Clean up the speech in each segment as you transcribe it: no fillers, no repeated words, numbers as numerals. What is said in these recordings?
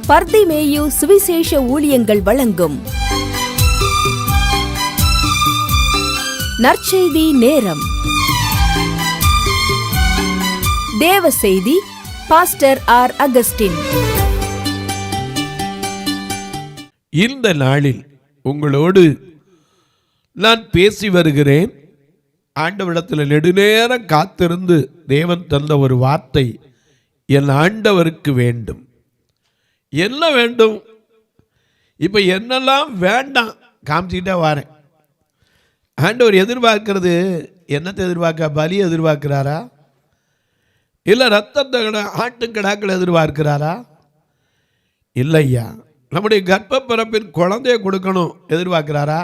பர்திமேயு சுவிசேஷ ஊழியங்கள் வழங்கும் நற்செய்தி நேரம். தேவ செய்தி பாஸ்டர் ஆர். அகஸ்டின். இந்த நாளில் உங்களோடு நான் பேசி வருகிறேன். ஆண்டவரிடத்தில் நெடுநேரம் காத்திருந்து தேவன் தந்த ஒரு வார்த்தை என் ஆண்டவருக்கு வேண்டும். என்ன வேண்டும்? இப்போ என்னெல்லாம் வேண்டாம் காமிச்சிக்கிட்டே வரேன். ஆண்டவர் எதிர்பார்க்கிறது என்னத்தை எதிர்பார்க்க? பலி எதிர்பார்க்கிறாரா? இல்லை ரத்தத்தை ஆட்டுக்கடாக்களை எதிர்பார்க்கிறாரா? இல்லையா, நம்முடைய கர்ப்ப பிறப்பின் குழந்தைய கொடுக்கணும் எதிர்பார்க்கிறாரா?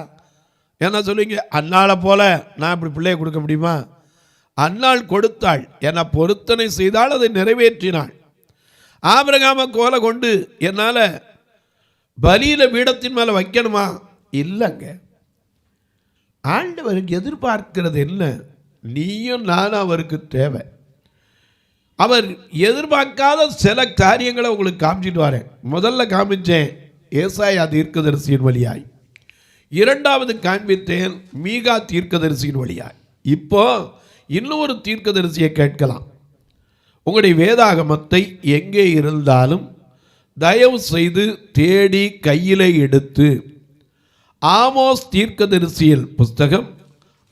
என்ன சொல்லுவீங்க? அன்னாளை போல நான் இப்படி பிள்ளையை கொடுக்க முடியுமா? அன்னாள் கொடுத்தாள், என்னை பொருத்தனை செய்தால் அதை நிறைவேற்றினாள். ஆபிரகாம கோலை கொண்டு என்னால் பலியில பீடத்தின் மேலே வைக்கணுமா? இல்லைங்க. ஆண்டவருக்கு எதிர்பார்க்கிறது என்ன? நீயும் நானும் அவருக்கு தேவை. அவர் எதிர்பார்க்காத சில காரியங்களை உங்களுக்கு காமிச்சிட்டு வரேன். முதல்ல காமிச்சேன் ஏசாயா தீர்க்கதரிசியின் வழியாய், இரண்டாவது காண்பித்தேன் மீகா தீர்க்கதரிசியின் வழியாய். இப்போ இன்னொரு தீர்க்கதரிசியை கேட்கலாம். உங்களுடைய வேதாகமத்தை எங்கே இருந்தாலும் தயவு செய்து தேடி கையில் எடுத்து ஆமோஸ் தீர்க்கதரிசியின் புஸ்தகம்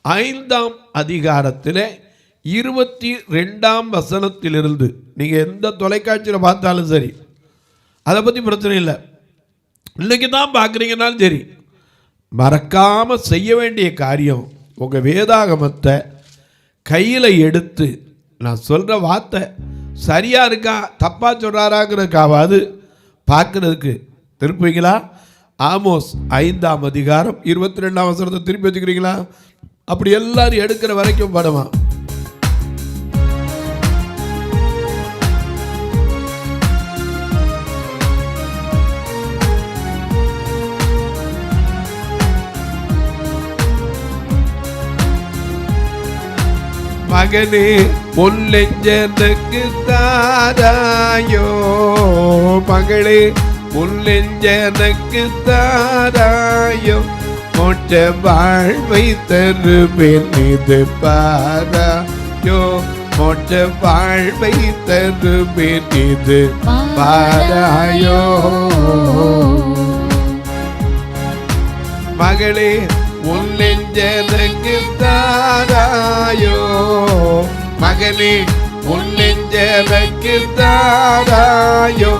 5ஆம் அதிகாரத்தில் 22ஆம் வசனத்திலிருந்து, நீங்கள் எந்த தொலைக்காட்சியில் பார்த்தாலும் சரி, அதை பற்றி பிரச்சனை இல்லை. இன்னைக்கு தான் பார்க்குறீங்கன்னாலும் சரி, மறக்காமல் செய்ய வேண்டிய காரியம் உங்கள் வேதாகமத்தை கையில் எடுத்து, நான் சொல்கிற வார்த்தை சரியாக இருக்கா தப்பாக சொல்கிறாராங்கிறதுக்காவது பார்க்குறதுக்கு திருப்புவீங்களா? ஆமோஸ் 5ஆம் அதிகாரம் 22ஆம் வசனத்தை திருப்பி வச்சுக்கிறீங்களா? அப்படி எல்லாரும் எடுக்கிற வரைக்கும் படமா? மகனே முள்ளெஞ்சனுக்கு தாராயோ, மகளே முள்ளெஞ்சனுக்கு தாராயோ, மோட்ச வாழ்வை தருவேன் இது பாராயோ, மோட்ச வாழ்வை தருவேன் இது பாராயோ. மகளே முள்ளெஞ்சனுக்கு தாராயோ, மகனே முள்ளெஞ்சனுக்கு தாராயோ,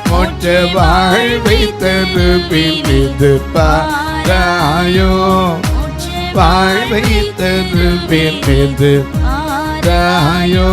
மோட்ச வாழ்வை தருவேன் இது பாராயோ, வாழ்வை தருவேன் இது பாராயோ.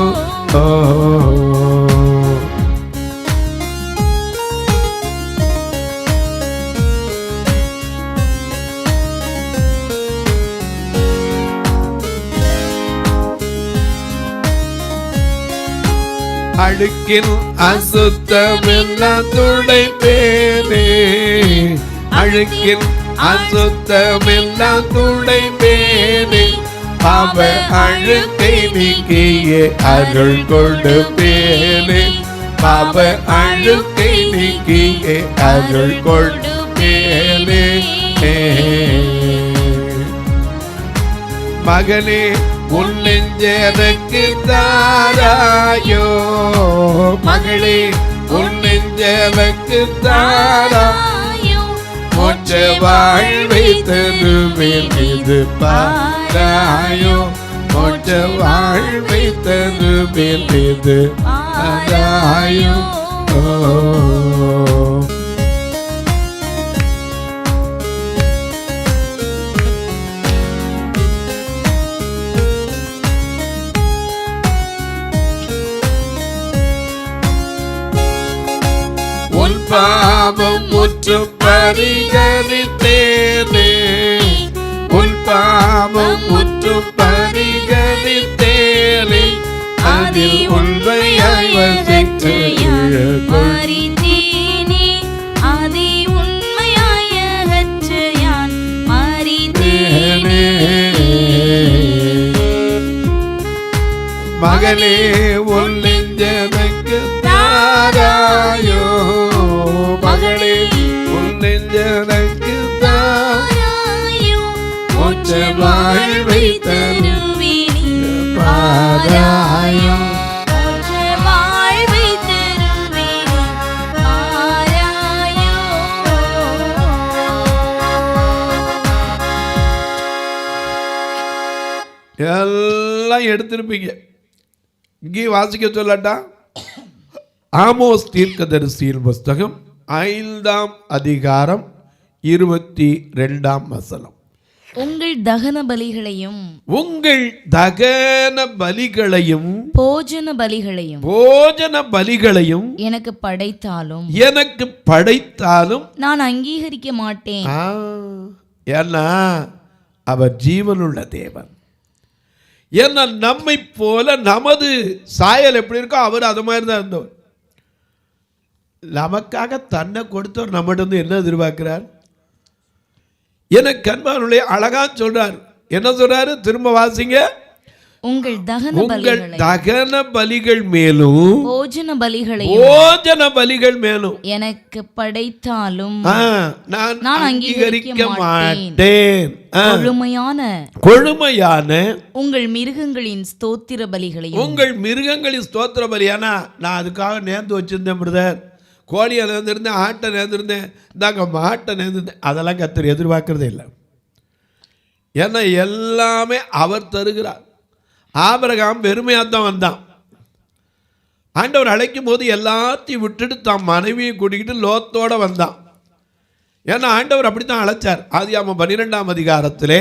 அழுக்கின் அசுத்தமெல்லாம் துடைப்பேனே, அழுக்கின் அசுத்தமெல்லாம் துடைப்பேனே, பாவ அழுக்கை நீக்கியே அருள் கொடுப்பேனே, பாவ அழுக்கை நீக்கியே அருள் கொடுப்பேனே. மகனே முள்ளெஞ்சனுக்கு தாராயோ, மகளே முள்ளெஞ்சனுக்கு தாராயோ, மோட்ச வாழ்வை தருவேன் இது பாராயோ, மோட்ச வாழ்வை தருவேன் இது பாராயோ. பாவம் முற்று பரிகரித்தேனே, உன் பாவம் முற்று பரிகரித்தேனே, அதில் உண்மையாய் வசித்து மறித்தேனே, அதை உண்மையாய் அகற்று யான் மறித்தேனே. மகளே உன் நெஞ்சனுக்கு தாராயோ, வாழ்வை தருவினி ஆராயும் வாழ்வை தருவினி ஆராயும். எல்லாம் எடுத்திருப்பீங்க. இங்கே வாசிக்க சொல்லட்டா? ஆமோஸ் தீர்க்கதரிசியின் புஸ்தகம் 5ஆம் அதிகாரம் 22ஆம் வசனம். உங்கள் தகன பலிகளையும் உங்கள் தகன பலிகளையும் போஜன பலிகளையும் எனக்கு படைத்தாலும் நான் அங்கீகரிக்க மாட்டேன். ஏன்னா அவர் ஜீவனுள்ள தேவன். ஏன்னா நம்மை போல நமது சாயல் எப்படி இருக்கோ அவர் அது மாதிரி தான் இருந்தவர். நமக்காக தன்னை கொடுத்தவர் நம்மகிட்ட என்ன எதிர்பார்க்கிறார்? எனக்கு கண்பானுடைய அழகா சொல்றார். என்ன சொல்றாரு? திரும்ப வாசிங்க. உங்கள் தகன பலிகள் மேலும் போஜன பலிகள் மேலும் எனக்கு படைத்தாலும் நான் அங்கீகரிக்க மாட்டேன். கொழுமையான உங்கள் மிருகங்களின் ஸ்தோத்திர பலியானா நான் அதுக்காக நேர்ந்து வச்சிருந்தேன் பிரதர். கோழியை நேர்ந்திருந்தேன், ஆட்டை நேர்ந்திருந்தேன், இந்தாங்க மாட்டை நேர்ந்திருந்தேன். அதெல்லாம் கர்த்தர் எதிர்பார்க்கறதே இல்லை. ஏன்னா எல்லாமே அவர் தருகிறார். ஆபிரகாம் வெறுமையாக தான் வந்தான். ஆண்டவர் அழைக்கும் போது எல்லாத்தையும் விட்டுட்டு தான் மனைவியை கூட்டிக்கிட்டு லோத்தோட வந்தான். ஏன்னா ஆண்டவர் அப்படித்தான் அழைச்சார். ஆதியாகமம் 12ஆம் அதிகாரத்திலே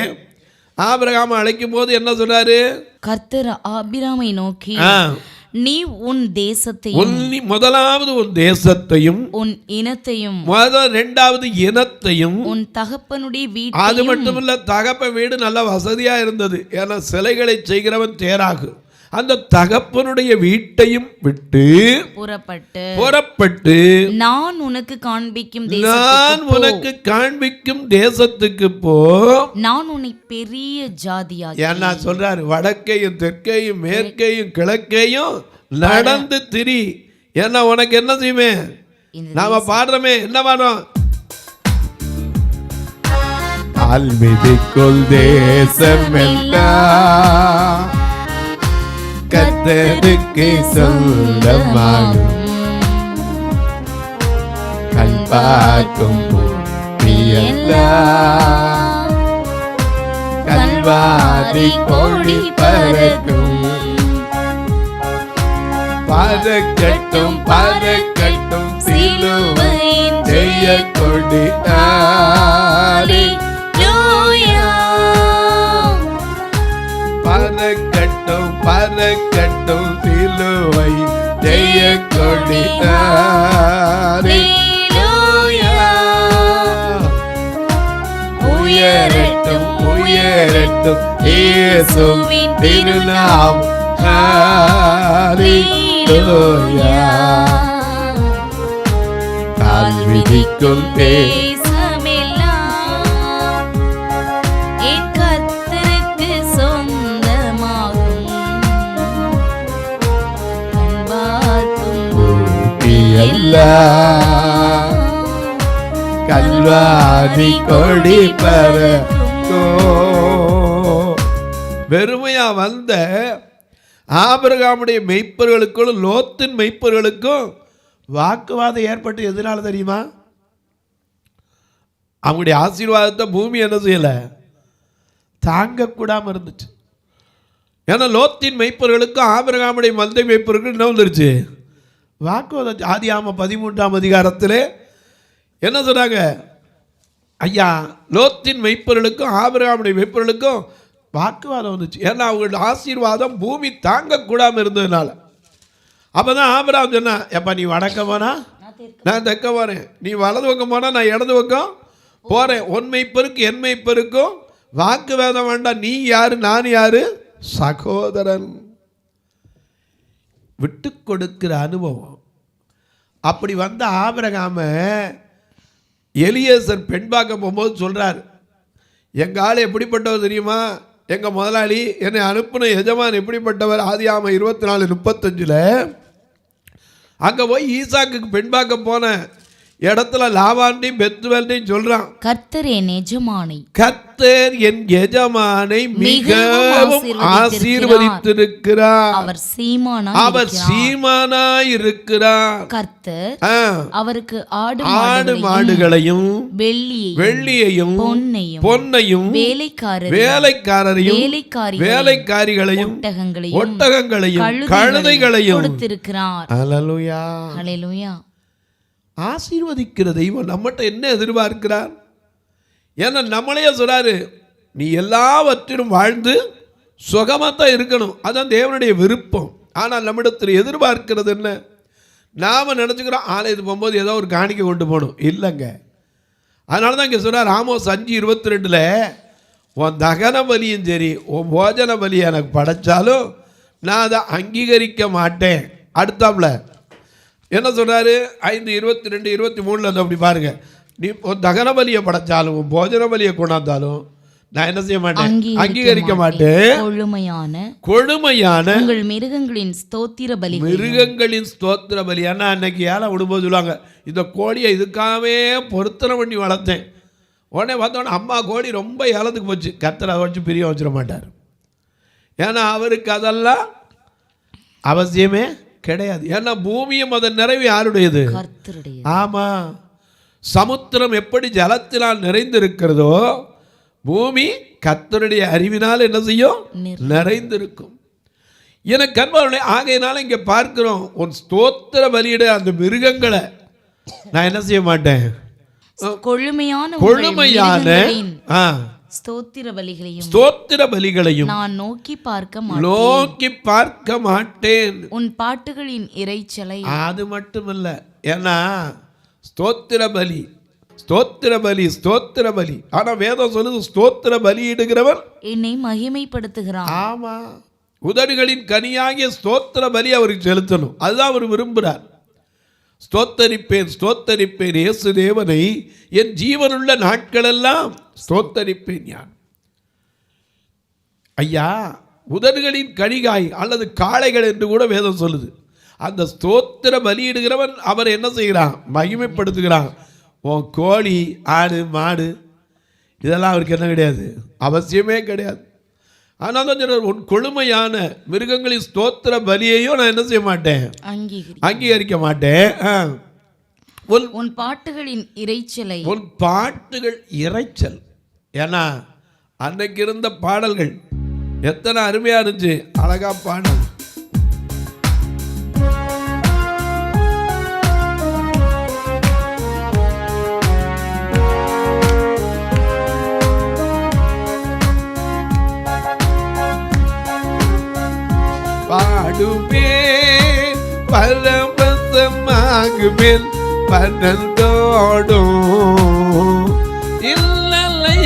ஆபிரகாம் அழைக்கும் போது என்ன சொல்றாரு? கர்த்தர் ஆபிரகாமை நோக்கி, நீ உன் தேசத்தையும் முதலாவது உன் தேசத்தையும் உன் இனத்தையும் இரண்டாவது இனத்தையும் உன் தகப்பனுடைய வீடு. அது மட்டுமல்ல, தகப்ப வீடு நல்ல வசதியா இருந்தது. ஏன்னா சிலைகளை செய்கிறவன் தேராகு. அந்த தகப்பனுடைய வீட்டையும் விட்டு புறப்பட்டு நான் உனக்கு காண்பிக்கும் தேசத்துக்கு போ. நான் உன்னை பெரிய ஜாதியாக. என்ன சொல்றாரு? வடக்கையும் தெற்கையும் மேற்கையும் கிழக்கையும் நடந்து திரி. ஏன்னா உனக்கு என்ன செய்யுமே? நாம பாடுறோமே, என்ன பாடுறோம்? ஆல்மிதிக்குள் தேசமெல்லாம் கர்த்தருக்கு சொந்தமாகும். கண் பார்க்கும் கல்வாரி கோடி பறக்கும். பறக்கட்டும் பறக்கட்டும் சிலுவை ஜெய கொடி. பறக்கட்டும் பறக்கட்டும் சிலுவை ஜெய கொடி. உயரட்டும் உயரட்டும் இயேசுவின் திருநாமம். ஹல்லேலூயா. கால் விதிக்குள் கல்வாரி கொடி பறக்கோ. வெறுமையா வந்த ஆபிரகாமுடைய மெய்ப்பர்களுக்கும் லோத்தின் மெய்ப்பர்களுக்கும் வாக்குவாதம் ஏற்பட்டு எதனால தெரியுமா? அவங்களுடைய ஆசீர்வாதத்தை பூமி என்ன செய்யல, தாங்கக்கூடாம இருந்துச்சு. ஏன்னா லோத்தின் மெய்ப்பர்களுக்கும் ஆபிரகாமுடைய மந்தை மெய்ப்பர்களுக்கும் என்ன வந்துருச்சு? வாக்குவாதம். ஆதியாகமம் 13ஆம் அதிகாரத்திலே என்ன சொன்னாங்க? ஐயா, லோத்தின் மெய்ப்பர்களுக்கும் ஆபிரகாமுடைய மெய்ப்பர்களுக்கும் வாக்குவாதம் வந்துச்சு. ஏன்னா அவங்களோட ஆசீர்வாதம் பூமி தாங்கக்கூடாமல் இருந்ததுனால. அப்போ தான் ஆபிரகாம் சொன்னா, எப்பா நீ வடக்க போனா நான் தெற்க போகிறேன், நீ வலது பக்கம் போனால் நான் இடது பக்கம் போகிறேன். உன் மெய்ப்பருக்கு என் மெய்ப்பருக்கும் வாக்குவாதம் வேண்டாம். நீ யாரு நான் யாரு? சகோதரன். விட்டு கொடுக்கிற அனுபவம். அப்படி வந்த ஆபிரகாம எலியேசர் பெண் பார்க்க போகும்போது சொல்றார், எங்கள் ஆள் எப்படிப்பட்டவர் தெரியுமா? எங்கள் முதலாளி என்னை அனுப்பின எஜமான் எப்படிப்பட்டவர்? ஆதியாகமம் 24:35 அங்கே போய் ஈசாக்கு பெண் பார்க்க போனேன். இடத்துல லாபாண்டையும் பெத்துவேல்டையும் சொல்றான், கர்த்தர் என் எஜமானை கர்த்தர் என் எஜமானை மிகவும் ஆசீர்வதித்திருக்கிறார். அவர் சீமானாய் இருக்கிறார். கர்த்தர் அவருக்கு ஆடு மாடுகளையும் வெள்ளியையும் பொன்னையும் வேலைக்காரரையும் வேலைக்காரிகளையும் ஒட்டகங்களையும் கழுதைகளையும் கொடுத்திருக்கிறார். அல்லேலூயா. அல்லேலூயா. ஆசீர்வதிக்கிற தெய்வம் நம்மகிட்ட என்ன எதிர்பார்க்கிறார்? ஏன்னா நம்மளையே சொல்றாரு, நீ எல்லாவற்றிலும் வாழ்ந்து சுகமாக தான் இருக்கணும், அதான் தேவனுடைய விருப்பம். ஆனால் நம்மிடத்தில் எதிர்பார்க்கிறது என்ன? நாம் நினச்சிக்கிறோம் ஆலயத்துக்கு போகும்போது ஏதோ ஒரு காணிக்கை கொண்டு போகணும். இல்லைங்க. அதனால தான் இங்கே சொல்கிறார் ஆமோஸ் 5:22, உன் தகன பலியும் சரி உன் போஜன பலியை எனக்கு படைச்சாலும் நான் அதை அங்கீகரிக்க மாட்டேன். அடுத்தாப்புல என்ன சொல்கிறாரு? 5:22, 23 அப்படி பாருங்க, நீ உன் தகன பலியை படைச்சாலும் உன் போஜன பலியை கொண்டாந்தாலும் நான் என்ன செய்ய மாட்டேன், அங்கீகரிக்க மாட்டேன். கொழுமையான உங்கள் மிருகங்களின் ஸ்தோத்திர பலி. ஏன்னா அன்னைக்கு ஏழை விடும்போது சொல்லுவாங்க, இந்த கோழியை இதுக்காகவே பொருத்தனை பண்ணி வளர்த்தேன். உடனே பார்த்தோன்னே அம்மா கோழி ரொம்ப ஏலத்துக்கு போச்சு. கர்த்தர் அதை வச்சு பிரியம் வச்சிட மாட்டார். ஏன்னா அவருக்கு அதெல்லாம் அவசியமே கிடையாது. ஏன்னா பூமியும் அதன் நிறைவு யாருடையது? ஆமாம். சமுத்திரம் எப்படி ஜலத்தினால் நிறைந்திருக்கிறதோ பூமி கர்த்தருடைய அறிவினால் என்ன செய்யும்? நிறைந்திருக்கும். எனக்கு கண்பார்வை. ஆகையினால இங்கே பார்க்கிறோம், உன் ஸ்தோத்திர பலியிட அந்த மிருகங்களை நான் என்ன செய்ய மாட்டேன், கொழுமையான ஸ்தோத்திர பலிகளையும் நான் நோக்கி பார்க்க மாட்டேன். உன் பாட்டுகளின் இறைச்சலை. அது மட்டுமல்ல, ஏன்னா ஸ்தோத்திர பலி. ஆனா வேதம் சொல்லுது, ஸ்தோத்திர பலியிடுகிறவன் என்னை மகிமைப்படுத்துகிறான். ஆமா, உதடுகளின் கனியாகிய ஸ்தோத்திர பலி அவருக்கு செலுத்தணும். அதுதான் அவர் விரும்புகிறார். ஸ்தோத்தரிப்பேன் இயேசு தேவனை என் ஜீவனுள்ள நாட்களெல்லாம் ஸ்தோத்தரிப்பேன். யான் ஐயா, உதடுகளின் கனிகாய் அல்லது காளைகள் என்று கூட வேதம் சொல்லுது. அந்த ஸ்தோத்திர பலியிடுகிறவன் அவர் என்ன செய்கிறான்? மகிமைப்படுத்துகிறான். உன் கோழி ஆடு மாடு இதெல்லாம் அவருக்கு என்ன கிடையாது, அவசியமே கிடையாது. ஆனால் தான் உன் கொழுமையான மிருகங்களின் ஸ்தோத்திர பலியையும் நான் என்ன செய்ய மாட்டேன், அங்கீகரிக்க மாட்டேன். உன் பாட்டுகளின் இறைச்சலை. உன் பாட்டுகள் இறைச்சல். ஏன்னா அன்னைக்கு இருந்த பாடல்கள் எத்தனை அருமையா இருந்துச்சு, அழகா பாடல். பாடுவேன் பரவசமாகுவேன் பரந்தோடும் இல்லை.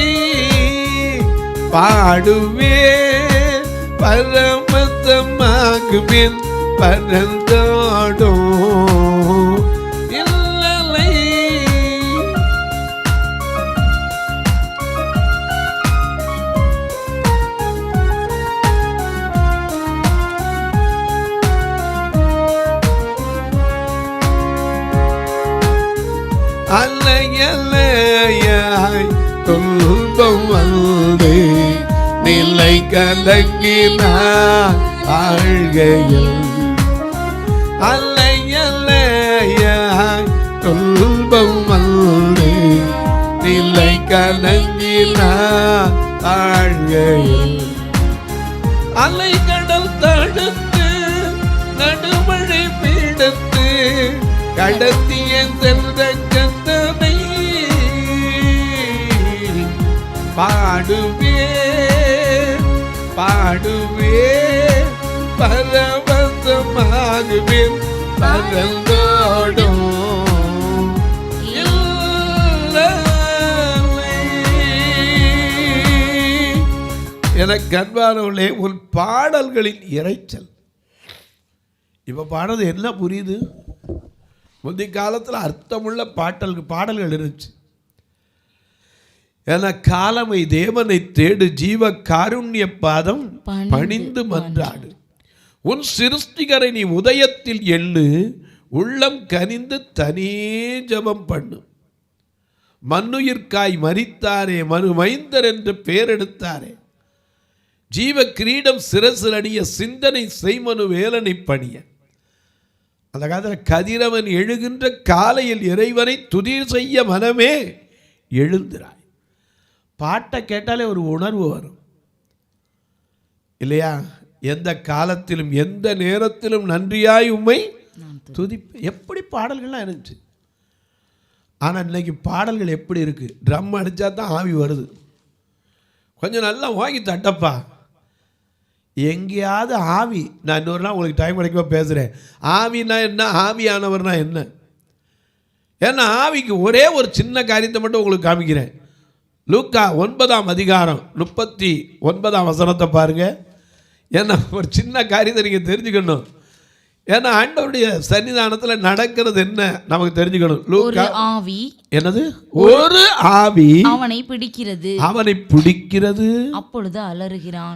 பாடுவேன் பரவசமாகுவேன் பரந்தோடும் இல்லை. அலையலையாய் துன்பம் வந்து நிலை கலங்கினார் வாழ்கையில். அலையலையாய் துன்பம் வந்து நிலை கலங்கினார் வாழ்கையில். அலை கடல் தடுத்து நடுமழை பீடத்து கடத்திய செல்ற கந்தனை பாடுவேன் பரவசமாகுவேன் பரந்தோடும். எனக்கு அன்பானவர்களே, உன் பாடல்களின் இறைச்சல். இப்போ பாடுறது என்ன புரியுது? முந்தைய காலத்தில் அர்த்தமுள்ள பாடல்கள் இருந்துச்சு. என காலமை தேவனை தேடு, ஜீவ காருண்ய பாதம் பணிந்து மன்றாடு. உன் சிருஷ்டிகரை நீ உதயத்தில் எள்ளு, உள்ளம் கனிந்து தனி ஜெபம் பண்ணு. மண்ணுயிர்க்காய் மரித்தாரே, மனுமைந்தர் என்று பெயரெடுத்தாரே, ஜீவ கிரீடம் சிரசில் அணிய சிந்தனை செய்மனு வேலனை பணிய. அந்த காலத்தில் கதிரவன் எழுகின்ற காலையில் இறைவனை துதி செய்ய மனமே எழுந்திராய். பாட்டை கேட்டாலே ஒரு உணர்வு வரும் இல்லையா? எந்த காலத்திலும் எந்த நேரத்திலும் நன்றியாய் உம்மை துதி. எப்படி பாடல்கள்லாம் இருந்துச்சு. ஆனால் இன்னைக்கு பாடல்கள் எப்படி இருக்கு? ட்ரம் அடித்தா தான் ஆவி வருது. கொஞ்சம் நல்லா வாங்கி தட்டப்பா. எங்கேயாவது ஆவி, நான் இன்னொரு நாள் உங்களுக்கு டைம் கிடைக்குமா பேசுகிறேன். ஆவினா என்ன, ஆவியானவர்னா என்ன? ஏன்னா ஆவிக்கு ஒரே ஒரு சின்ன காரியத்தை மட்டும் உங்களுக்கு காமிக்கிறேன். லூக்கா 9ஆம் அதிகாரம் 39ஆம் வசனத்தை பாருங்க. ஏன்னா ஒரு சின்ன காரியத்தை நீங்கள் தெரிஞ்சுக்கணும். ஏன்னா ஆண்டவருடைய சன்னிதானத்தில் நடக்கிறது என்ன நமக்கு தெரிஞ்சுக்கணும். லூக்கா ஆவி என்னது? ஒரு ஆவி அவனை பிடிக்கிறது, அவனை பிடிக்கிறது, அப்பொழுது அலறுகிறான்.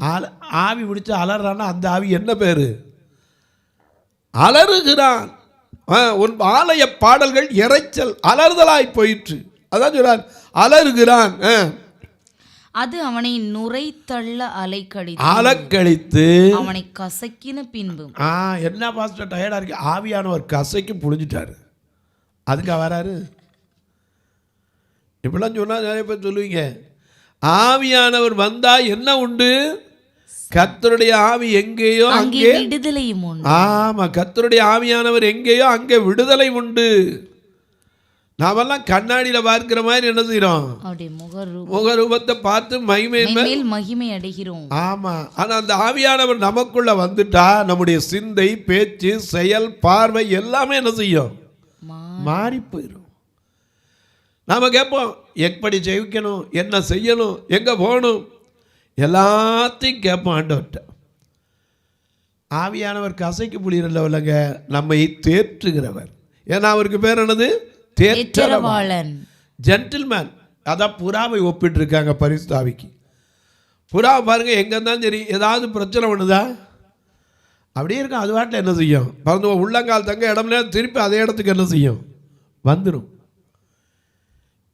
ஆவி பிடிச்சு அலறான்னா அந்த ஆவி என்ன பேரு? அலறுகிறான். உன் ஆலய பாடல்கள் இறைச்சல் அலறுதலாய் போயிற்று. அதான் சொல்றார், அலறுகிறான். அது அவனை நுரைத்தள்ள அலக்கழித்து அவனை கசக்கின பின்பு. என்ன பாஸ்டர் டயர்டா இருக்கு? ஆவியானவர் கசக்கி புழிஞ்சிட்டாரு. அதுக்கு வராரு. இப்படிலாம் சொன்னா நிறைய பேர் சொல்லுவீங்க. ஆவியானவர் வந்தா என்ன உண்டு? கர்த்தருடைய ஆவி எங்கேயோ அங்கே விடுதலையும் உண்டு. ஆமா, கர்த்தருடைய ஆவியானவர் எங்கேயோ அங்கே விடுதலை உண்டு. நாமெல்லாம் கண்ணாடியில பார்க்கிற மாதிரி என்ன செய்யறோம்? முகரூபத்தை பார்த்து மகிமை அடைகிறோம். ஆமா, ஆனா அந்த ஆவியானவர் நமக்குள்ள வந்துட்டா நம்முடைய சிந்தை, பேச்சு, செயல், பார்வை எல்லாமே என்ன செய்யும்? மாறி போயிடும். நாம கேட்போம், எப்படி ஜெயிக்கணும், என்ன செய்யணும், எங்க போகணும், எல்லாத்தையும் கேட்போம் ஆண்டவர்கிட்ட. ஆவியானவர் கசைக்கு புளியறல்லவல்லங்க, நம்மை தேற்றுகிறவர். ஏன்னா அவருக்கு பேர் என்னது? தேற்றரவாளன், ஜென்டில்மேன். அதான் புறாவை ஒப்பிட்டு இருக்காங்க பரிசுத்தாவிக்கு. புறாவை பாருங்க, எங்க இருந்தாலும் சரி ஏதாவது பிரச்சனை பண்ணுதா அப்படியே இருக்கும். அது வாட்டில் என்ன செய்யும்? பறந்து உள்ளங்கால் தங்க இடம்ல திருப்பி அதே இடத்துக்கு என்ன செய்யும்? வந்துடும்.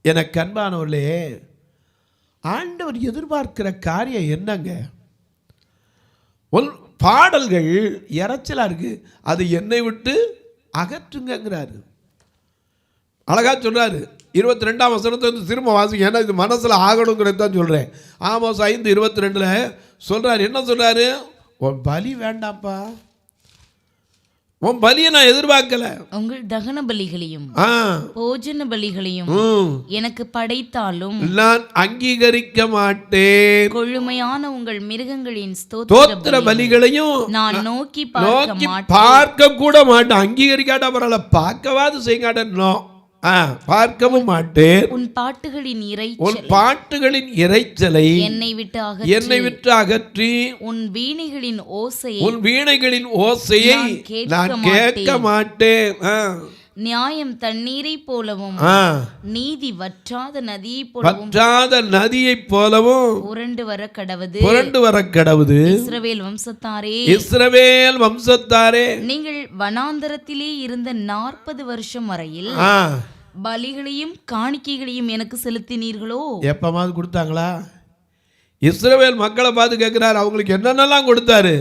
எனக்கு அன்பானவர்களே, ஆண்டவர் எதிர்பார்க்கிற காரியம் என்னங்க? பாடல்கள் இறைச்சலா இருக்கு, அது என்னை விட்டு அகற்றுங்கிறாரு. அழகா சொல்றாரு. 22ஆம் வசனத்தை வந்து திரும்ப வாசிங்க. ஏன்னா இது மனசுல ஆகணுங்கிறது தான் சொல்றேன். ஆமோஸ் 5:22 சொல்றாரு. என்ன சொல்றாரு? உன் பலி வேண்டாம்ப்பா, உன் பலியை நான் எதிர்பார்க்கல. உங்கள் தகன பலிகளையும் போஜன பலிகளையும் எனக்கு படைத்தாலும் நான் அங்கீகரிக்க மாட்டேன். கொழுமையான உங்கள் மிருகங்களின் ஸ்தோத்திர பலிகளையும் நான் நோக்கி பார்க்க கூட மாட்டேன். அங்கீகரிக்காட்டா பரவாயில்ல, பார்க்கவாது செய்யாட்டோ, பார்க்கவும் மாட்டேன். உன் பாட்டுகளின் இறைச்சலை என்னை விட்டு அகற்றி உன் வீணைகளின் ஓசையை நான் கேட்க மாட்டேன். நியாயம் தண்ணீரை போலவும் நீதி வற்றாத நதியைப் போலவும் புரண்டு வர கடவுது. இஸ்ரவேல் வம்சத்தாரே, நீங்கள் வனாந்தரத்திலே இருந்த 40 வருஷம் வரையில் பலிகளையும் காணிக்கைகளையும் எனக்கு செலுத்தினீர்களோ? எப்பமாவது கொடுத்தாங்களா? இஸ்ரவேல் மக்களை பார்த்து கேட்கிறார், அவங்களுக்கு என்னென்னலாம் கொடுத்தாரு?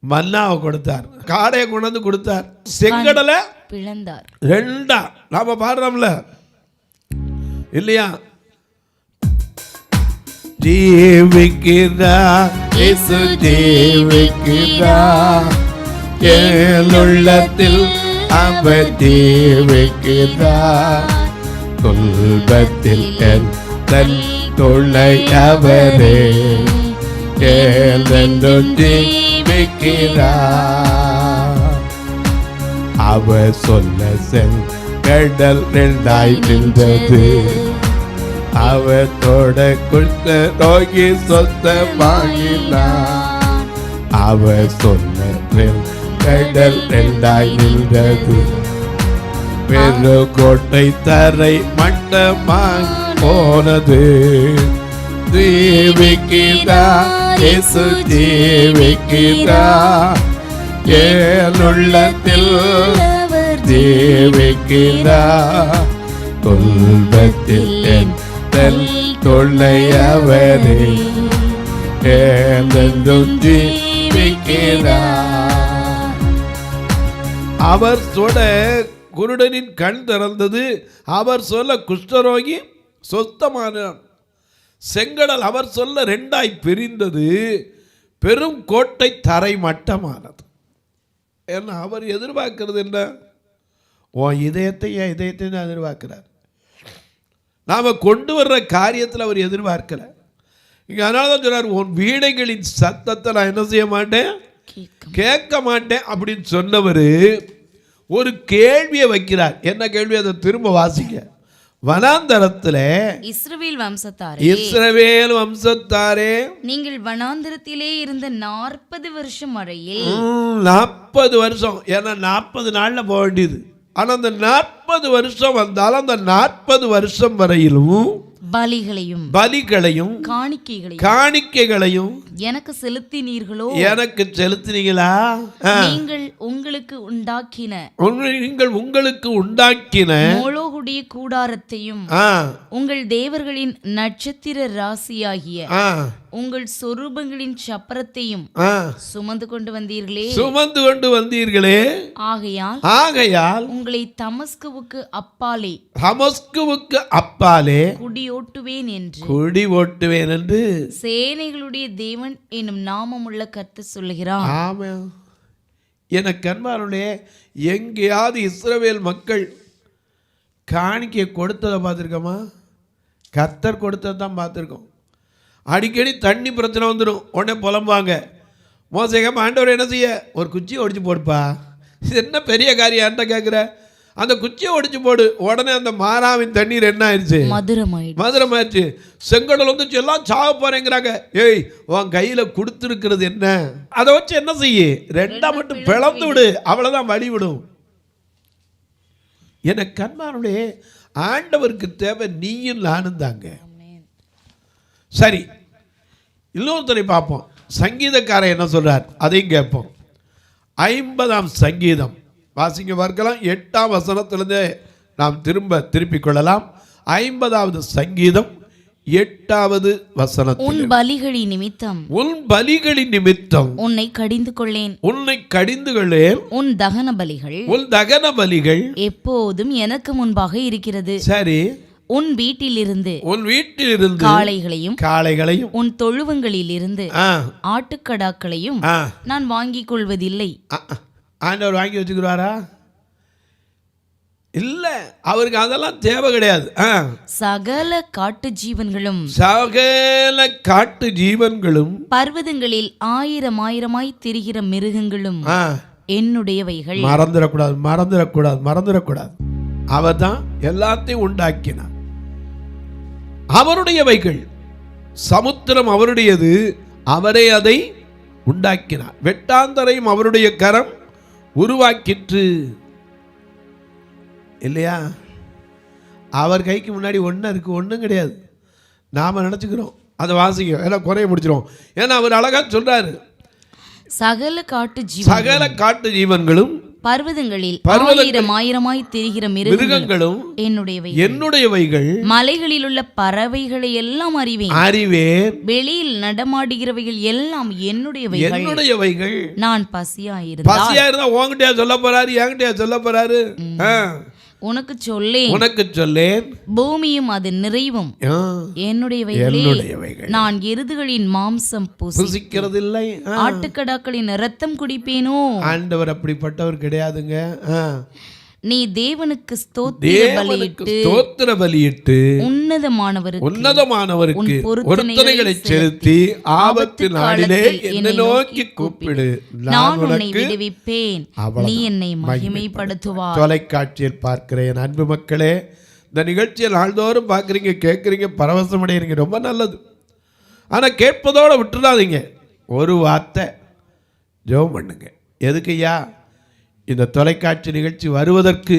மன்னாவை கொடுத்தார், காடையை கொண்டாந்து கொடுத்தார், செங்கடலை பிளந்தார். 2 நாம பாடுறோம்ல இல்லையா? ஜீவிக்கிறா இயேசு ஜீவிக்கிறா, உள்ளத்தில் அவர் ஜீவிக்கிறா, துன்பத்தில் தன் தொல்லை அவரே ஜீவிக்கிறா. அவர் சொல்ல செங்கடல் 2 நின்றது, அவர் தொட கொடுத்த நோக்கி சொந்தமாகினார். அவர் சொன்ன கடல் 2 நின்றது, பெரு கோட்டை தரை மட்டமாக போனது. ஜீவிக்கிறா இயேசு ஜீவிக்கிறா, உள்ளத்தில் ஜீவிக்கிறார். துன்பத்தில் என் தொல்லையவரே என்றென்றும் ஜீவிக்கிறார். அவர் சொல்ல குருடனின் கண் திறந்தது, அவர் சொல்ல குஷ்டரோகி சொஸ்தமானான். செங்கடல் அவர் சொல்ல ரெண்டாய் பிரிந்தது, பெரும் கோட்டை தரை மட்டமானது. ஏன்னா அவர் எதிர்பார்க்கிறது என்ன? உன் இதயத்தை என் இதயத்தை தான் எதிர்பார்க்கிறார். நாம் கொண்டு வர்ற காரியத்தில் அவர் எதிர்பார்க்கல. இங்கே அதனால தான் சொல்றார், உன் வீணைகளின் சத்தத்தை நான் என்ன செய்ய மாட்டேன், கேட்க மாட்டேன் அப்படின்னு சொன்னவர் ஒரு கேள்வியை வைக்கிறார். என்ன கேள்வி? அதை திரும்ப வாசிக்க. வனாந்தரத்திலே இஸ்ரவேல் வம்சத்தாரே, நீங்கள் வனாந்தரத்திலே இருந்த 40 வருஷம் வரையில் 40 வருஷம், ஏன்னா 40 நாள்ல போக வேண்டியது. ஆனா அந்த 40 வருஷம் வந்தாலும் அந்த 40 வருஷம் வரையிலும் பலிகளையும் காணிக்கைகளையும் எனக்கு செலுத்தினீர்களோ? எனக்கு செலுத்தினீங்களா? நீங்கள் உங்களுக்கு உண்டாக்கின மோளோகுடைய கூடாரத்தையும் உங்கள் தேவர்களின் நட்சத்திர ராசியாகிய உங்கள் சொரூபங்களின் சப்பரத்தையும் சுமந்து கொண்டு வந்தீர்களே. ஆகையால் உங்களை தமஸ்குவுக்கு அப்பாலே குடி ஓட்டுவேன் என்று சேனைகளுடைய தேவன் என்னும் நாமமுள்ள கர்த்தர் சொல்லுகிறார். ஆமென். எனக்கு அன்பாருடைய, எங்கேயாவது இஸ்ரவேல் மக்கள் காணிக்கை கொடுத்ததை பார்த்துருக்கோமா? கர்த்தர் கொடுத்ததை தான் பார்த்துருக்கோம். அடிக்கடி தண்ணி பிரச்சனை வந்துடும், உடனே புலம்புவாங்க. மோசேகம் ஆண்டவர் என்ன செய்ய, ஒரு குச்சியை ஒடிச்சு போடுப்பா, இது என்ன பெரிய காரியம் என்கிட்ட கேட்குற, அந்த குச்சியை ஒடிச்சு போடு. உடனே அந்த மாறாவின் தண்ணீர் என்ன ஆயிடுச்சு, மதுரமாயிடுச்சு. செங்கடல் வந்து எல்லாம் சாக போறேங்கிறாங்க. ஏய், உன் கையில கொடுத்துருக்கிறது என்ன, அதை வச்சு என்ன செய்ய, ரெண்டா மட்டும் பிளந்து விடு, அவ்வளவுதான் வழி விடும். என கண்மானுடைய ஆண்டவருக்கு தேவை நீயும் நானும் தாங்க. சரி, இன்னொருத்தரை பார்ப்போம். சங்கீதக்காரர் என்ன சொல்றார் அதையும் கேட்போம். 50ஆம் சங்கீதம் வாசிங்க பார்க்கலாம். 8ஆம் வசனத்திலிருந்து நாம் திருப்பிக் கொள்ளலாம். 50வது சங்கீதம் 8வது வசனம். உன் பலிகளின் நிமித்தம் உன்னை கடிந்து கொள்ளேன். உன் தகன பலிகள் எப்போதும் எனக்கு முன்பாக இருக்கிறது. சரி, உன் வீட்டிலிருந்து காளைகளையும் உன் தொழுவங்களில் இருந்து ஆட்டுக்கடாக்களையும் நான் வாங்கிக் கொள்வதில்லை. ஆண்டவர் வாங்கி வச்சுக்கிறாரா? இல்ல, அவருக்கு அதெல்லாம் தேவை கிடையாது. சகல காட்டு ஜீவன்களும் பர்வதங்களில் ஆயிரமாய் திரிகிற மிருகங்களும் என்னுடையவைகள். மறந்துடக்கூடாது. அவர் தான் எல்லாத்தையும் உண்டாக்கினார். அவருடையவைகள். சமுத்திரம் அவருடையது, அவரே அதை உண்டாக்கினார். வெட்டாந்தரையும் அவருடைய கரம் உருவாக்கிற்று. இல்லையா? அவர் கைக்கு முன்னாடி ஒன்றும் கிடையாது. நாம நினைச்சுக்கிறோம். அதை வாசிக்க எல்லாம் குறைய முடிச்சிடும். ஏன்னா அவர் அழகா சொல்றாரு, சகல காட்டு ஜீவன்களும் பர்வதங்களில் ஆயிரமாய் திரிகிற மிருகங்களும் என்னுடையவைகள். மலைகளில் உள்ள பறவைகளை எல்லாம் அறிவேன். வெளியில் நடமாடுகிறவைகள் எல்லாம் என்னுடையவைகள். நான் பசியாயிருந்தா உன்கிட்டயா சொல்ல போறாரு, என்கிட்டயா சொல்ல போறாரு? உனக்கு சொல்லேன். பூமியும் அது நிறைவும் என்னுடையவைகள். நான் எருதுகளின் மாம்சம் புசிக்கிறதில்லை, ஆட்டுக்கடாக்களின் இரத்தம் குடிப்பேனோ. ஆண்டவர் அப்படிப்பட்டவர் கிடையாதுங்க. நீ தேவனுக்கு ஸ்தோத்திர பலியிட்டு உன்னதமானவருக்கு பொருத்தனைகளை செலுத்தி ஆபத்து நாளிலே என்னை நோக்கி கூப்பிடு, நான் உன்னை விடுவிப்பேன், நீ என்னை மகிமைப்படுத்துவாய். தொலைக்காட்சியில் பார்க்கிறேன் அன்பு மக்களே, இந்த நிகழ்ச்சியை நாள்தோறும் பார்க்குறீங்க, கேட்குறீங்க, பரவசம் அடைகிறீங்க, ரொம்ப நல்லது. ஆனால் கேட்பதோடு விட்டுடாதீங்க. ஒரு வார்த்தை ஜெபம் பண்ணுங்க. எதுக்குய்யா? இந்த தொலைக்காட்சி நிகழ்ச்சி வருவதற்கு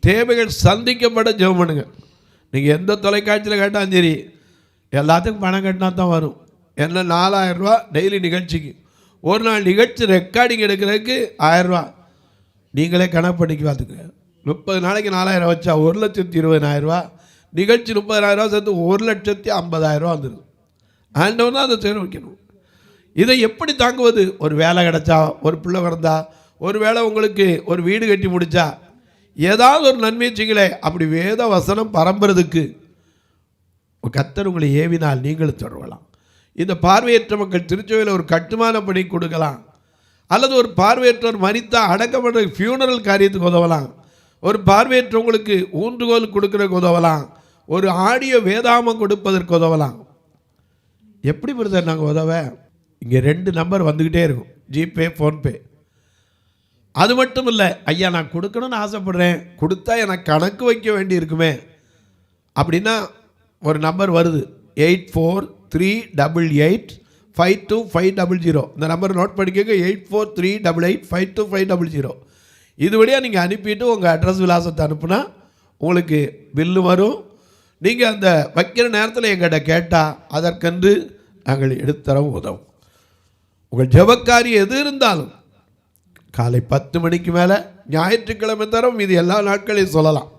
தேவைகள் சந்திக்கப்பட ஜெபம் பண்ணுங்க. நீங்கள் எந்த தொலைக்காட்சியில் கேட்டாலும் சரி, எல்லாத்துக்கும் பணம் கட்டினா தான் வரும். என்ன 4000 ரூபா டெய்லி நிகழ்ச்சிக்கு. ஒரு நாள் நிகழ்ச்சி ரெக்கார்டிங் எடுக்கிறதுக்கு 1000 ரூபா. நீங்களே கணக்கு பண்ணிக்க பார்த்துக்க. 30 நாளைக்கு 4000 வச்சா 1,20,000 நிகழ்ச்சி 30,000 சேர்த்து 1,50,000 வந்துடுது. ஆண்டவன் தான் அதை செய்ய வைக்கணும். இதை எப்படி தாங்குவது? ஒரு வேலை கிடச்சா, ஒரு பிள்ளை பிறந்தா, ஒரு வேளை உங்களுக்கு ஒரு வீடு கட்டி முடித்தா, ஏதாவது ஒரு நன்மை செய்யலை. அப்படி வேத வசனம் பரம்புறதுக்கு கர்த்தர் உங்களை ஏவினால் நீங்களும் தொடரலாம். இந்த பார்வையற்ற மக்கள் திருச்சபையில் ஒரு கட்டுமான பணி கொடுக்கலாம், அல்லது ஒரு பார்வையற்றவர் மரித்தா அடக்கப்படுற ஃபியூனரல் காரியத்துக்கு உதவலாம், ஒரு பார்வையற்றவங்களுக்கு ஊன்றுகோல் கொடுக்குறதுக்கு உதவலாம், ஒரு ஆடியோ வேதாமம் கொடுப்பதற்கு உதவலாம். எப்படி பிரதர் நாங்கள் உதவ? இங்கே 2 நம்பர் வந்துக்கிட்டே இருக்கும், ஜிபே, ஃபோன்பே. அது மட்டும் இல்லை, ஐயா நான் கொடுக்கணும்னு ஆசைப்படுறேன், கொடுத்தா எனக்கு கணக்கு வைக்க வேண்டி இருக்குமே அப்படின்னா ஒரு நம்பர் வருது, 8438852500. இந்த நம்பர் நோட் பண்ணிக்கோங்க, 8438852500. இது வழியாக நீங்கள் அனுப்பிட்டு உங்கள் அட்ரஸ் விலாசத்தை அனுப்புனா உங்களுக்கு பில்லு வரும். நீங்கள் அந்த வைக்கிற நேரத்தில் எங்கிட்ட கேட்டால் அதற்கென்று நாங்கள் எடுத்துத்தரவும் உதவும். உங்கள் ஜெபக்காரி எது இருந்தாலும் காலை 10 மணிக்கு மேலே ஞாயிற்றுக்கிழமை தரம் இது எல்லா நாட்களையும் சொல்லலாம்.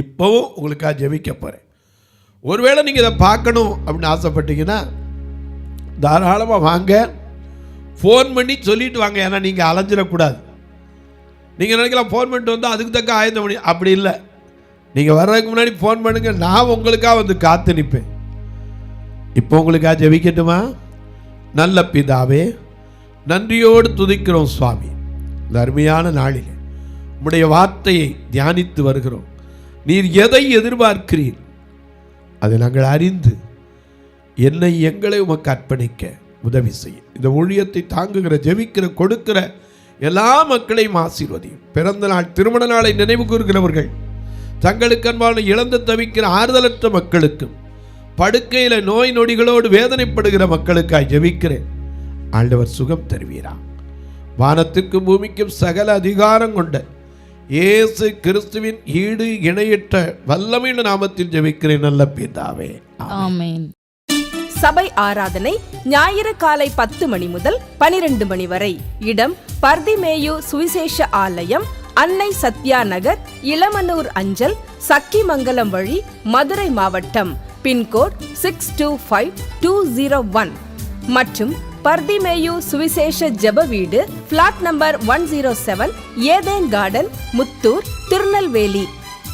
இப்போவும் உங்களுக்காக ஜெபிக்க போகிறேன். ஒருவேளை நீங்கள் இதை பார்க்கணும் அப்படின்னு ஆசைப்பட்டீங்கன்னா தாராளமாக வாங்க, ஃபோன் பண்ணி சொல்லிட்டு வாங்க. ஏன்னா நீங்கள் அலைஞ்சிடக்கூடாது. நீங்கள் நினைக்கலாம் ஃபோன் பண்ணிட்டு வந்தால் அதுக்கு தக்க ஆயத்தம் பண்ணி, அப்படி இல்லை. நீங்கள் வர்றதுக்கு முன்னாடி ஃபோன் பண்ணுங்க, நான் உங்களுக்காக வந்து காத்து நிற்பேன். இப்போ உங்களுக்காக ஜெபிக்கட்டுமா? நல்ல பிதாவே, நன்றியோடு துதிக்கிறோம் சுவாமி. இந்த அருமையான நாளில் உம்முடைய வார்த்தையை தியானித்து வருகிறோம். நீர் எதை எதிர்பார்க்கிறீர் அதை நாங்கள் அறிந்து என்னை எங்களை உமக்கு அர்ப்பணிக்க உதவி செய்ய. இந்த ஊழியத்தை தாங்குகிற, ஜெபிக்கிற, கொடுக்கிற எல்லா மக்களையும் ஆசீர்வதியும். பிறந்த நாள், திருமண நாளை நினைவு கூறுகிறவர்கள், தங்களுக்கு அன்பான இழந்து தவிக்கிற ஆறுதலற்ற மக்களுக்கும், படுக்கையில் நோய் நொடிகளோடு வேதனைப்படுகிற மக்களுக்காய் ஜெபிக்கிறேன். ஆண்டவர் சுகம் தருவீரா. வானத்திற்கும் பூமிக்கும் சகல அதிகாரம் கொண்ட இயேசு கிறிஸ்துவின் ஈடு இணையற்ற வல்லமையுள்ள நாமத்தில் ஜெபிக்கிறேன் நல்ல பிதாவே, ஆமென். சபை ஆராதனை ஞாயிறு காலை 10 மணி முதல் 12 மணி வரை. இடம் பர்திமேயு சுவிசேஷ ஆலயம், அன்னை சத்யா நகர், இளமனூர் அஞ்சல், சக்கிமங்கலம் வழி, மதுரை மாவட்டம். பின்கோட் 625201 மற்றும் பர்திமேயு சுவிசேஷ ஜெப வீடு, plot number 107, Eden garden, Muthur, Tirunelveli.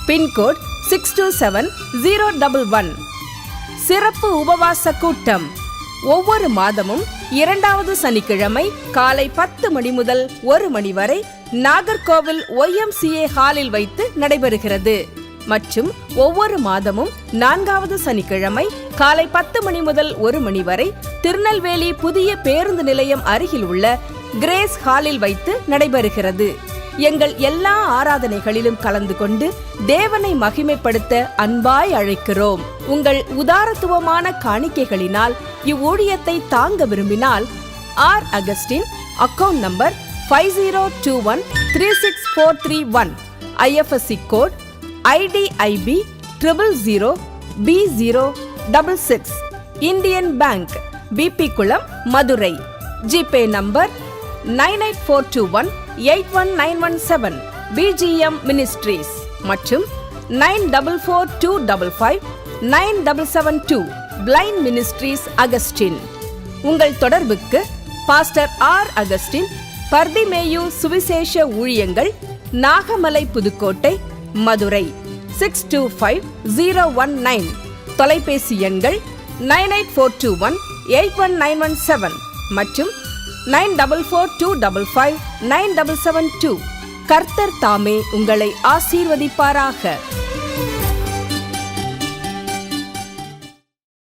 Pin code 627011. சிறப்பு உபவாச கூட்டம் ஒவ்வொரு மாதமும் 2வது சனிக்கிழமை காலை 10 மணி முதல் 1 மணி வரை நாகர்கோவில் YMCA ஹாலில் வைத்து நடைபெறுகிறது. மற்றும் ஒவ்வொரு மாதமும் 4வது சனிக்கிழமை காலை 10 மணி முதல் 1 மணி வரை திருநெல்வேலி புதிய பேருந்து நிலையம் அருகில் உள்ள கிரேஸ் ஹாலில் வைத்து நடைபெறுகிறது. எங்கள் எல்லா ஆராதனைகளிலும் கலந்து கொண்டு தேவனை மகிமைப்படுத்த அன்பாய் அழைக்கிறோம். உங்கள் உதாரத்துவமான காணிக்கைகளினால் இவ்வூழியத்தை தாங்க விரும்பினால் R Augustine, account number 5021364331, IFSC code IDIB 000B066, Indian bank, BP Kulam, Madurai. GPay number 9842181917, BGM ministries மற்றும் 9442559772, பிளைண்ட் மினிஸ்ட்ரீஸ் அகஸ்டின். உங்கள் தொடர்புக்கு பாஸ்டர் ஆர் அகஸ்டின், பர்திமேயு சுவிசேஷ ஊழியங்கள், நாகமலை, புதுக்கோட்டை, மதுரை 625019. தொலைபேசி எண்கள் 9842181917 மற்றும் 9442559772. கர்த்தர் தாமே உங்களை ஆசீர்வதிப்பாராக.